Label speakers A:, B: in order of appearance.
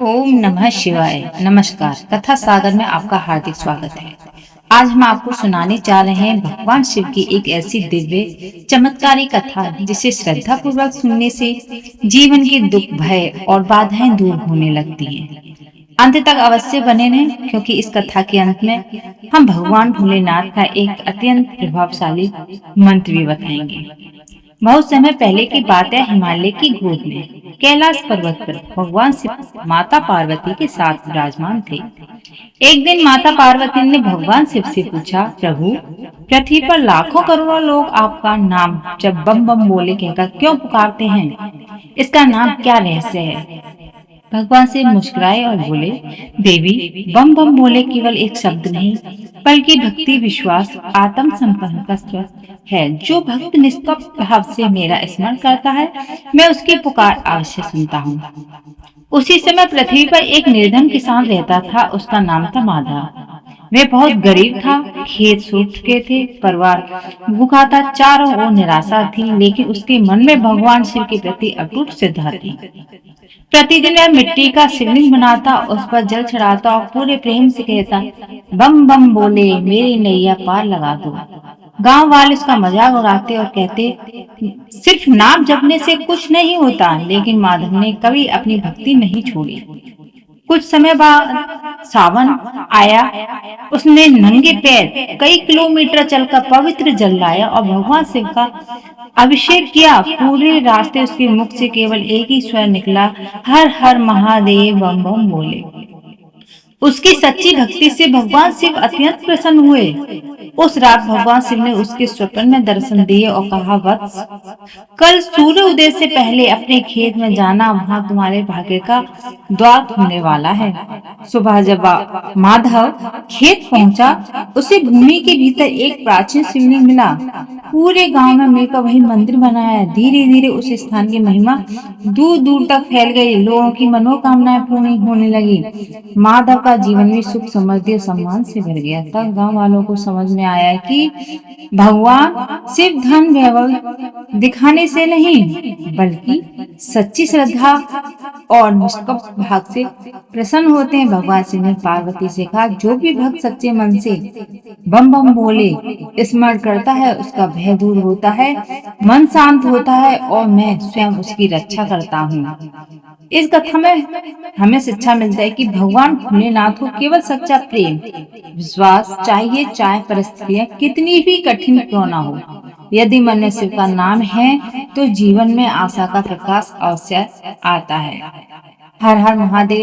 A: ओम नमः शिवाय। नमस्कार। कथा सागर में आपका हार्दिक स्वागत है। आज हम आपको सुनाने जा रहे हैं भगवान शिव की एक ऐसी दिव्य चमत्कारी कथा जिसे श्रद्धा पूर्वक सुनने से जीवन के दुख भय और बाधाएं दूर होने लगती हैं। अंत तक अवश्य बने रहें, क्योंकि इस कथा के अंत में हम भगवान भोलेनाथ का एक अत्यंत प्रभावशाली मंत्र भी बताएंगे। बहुत समय पहले की बात है। हिमालय की गोद में कैलाश पर्वत पर भगवान शिव माता पार्वती के साथ विराजमान थे। एक दिन माता पार्वती ने भगवान शिव से पूछा, प्रभु, पृथ्वी पर लाखों करोड़ों लोग आपका नाम जब बम बम बोले कहकर क्यों पुकारते हैं? इसका नाम क्या रहस्य है? भगवान शिव मुस्कुराए और बोले, देवी, बम बम बोले केवल एक शब्द नहीं, बल्कि भक्ति, विश्वास, आत्म संपन्न का स्वर है। जो भक्त निष्कपट भाव से मेरा स्मरण करता है, मैं उसकी पुकार अवश्य सुनता हूँ। उसी समय पृथ्वी पर एक निर्धन किसान रहता था। उसका नाम था माधव। वह बहुत गरीब था। खेत सूख चुके थे, परिवार भूखा था, चारों ओर निराशा थी, लेकिन उसके मन में भगवान शिव के प्रति अटूट श्रद्धा थी। प्रतिदिन वह मिट्टी का शिवलिंग बनाता, उस पर जल चढ़ाता और पूरे प्रेम से कहता, बम बम बोले मेरी नैया पार लगा दो। गांव वाले उसका मजाक उड़ाते और कहते, सिर्फ नाम जपने से कुछ नहीं होता। लेकिन माधव ने कभी अपनी भक्ति नहीं छोड़ी। कुछ समय बाद सावन आया। उसने नंगे पैर कई किलोमीटर चलकर पवित्र जल लाया और भगवान शिव का अभिषेक किया। पूरे रास्ते उसके मुख से केवल एक ही स्वर निकला, हर हर महादेव बम बम बोले। उसकी सच्ची भक्ति से भगवान शिव अत्यंत प्रसन्न हुए। उस रात भगवान शिव ने उसके स्वप्न में दर्शन दिए और कहा, वत्स, कल सूर्य उदय से पहले अपने खेत में जाना, वहां तुम्हारे भाग्य का द्वार खुलने वाला है। सुबह जब माधव खेत पहुंचा, उसे भूमि के भीतर एक प्राचीन शिवलिंग मिला। पूरे गांव में मिलकर वही मंदिर बनाया। धीरे धीरे उस स्थान की महिमा दूर दूर तक फैल गई। लोगों की मनोकामनाएं पूरी होने लगी। माधव का जीवन भी सुख, समृद्धि और सम्मान से भर गया। तब गांव वालों को समझ में आया कि भगवान शिव धन वैभव दिखाने से नहीं, बल्कि सच्ची श्रद्धा और निष्कपट भाव से प्रसन्न होते हैं। भगवान शिव ने पार्वती से कहा, जो भी भक्त सच्चे मन से बम बम बोले स्मरण करता है, उसका भय दूर होता है, मन शांत होता है और मैं स्वयं उसकी रक्षा करता हूँ। इस कथा में हमें शिक्षा मिलता है कि भगवान भोलेनाथ को केवल सच्चा प्रेम, विश्वास चाहिए, चाहे परिस्थितियां कितनी भी कठिन क्यों ना हो। यदि मन में शिव का नाम है तो जीवन में आशा का प्रकाश अवश्य आता है। हर हर महादेव।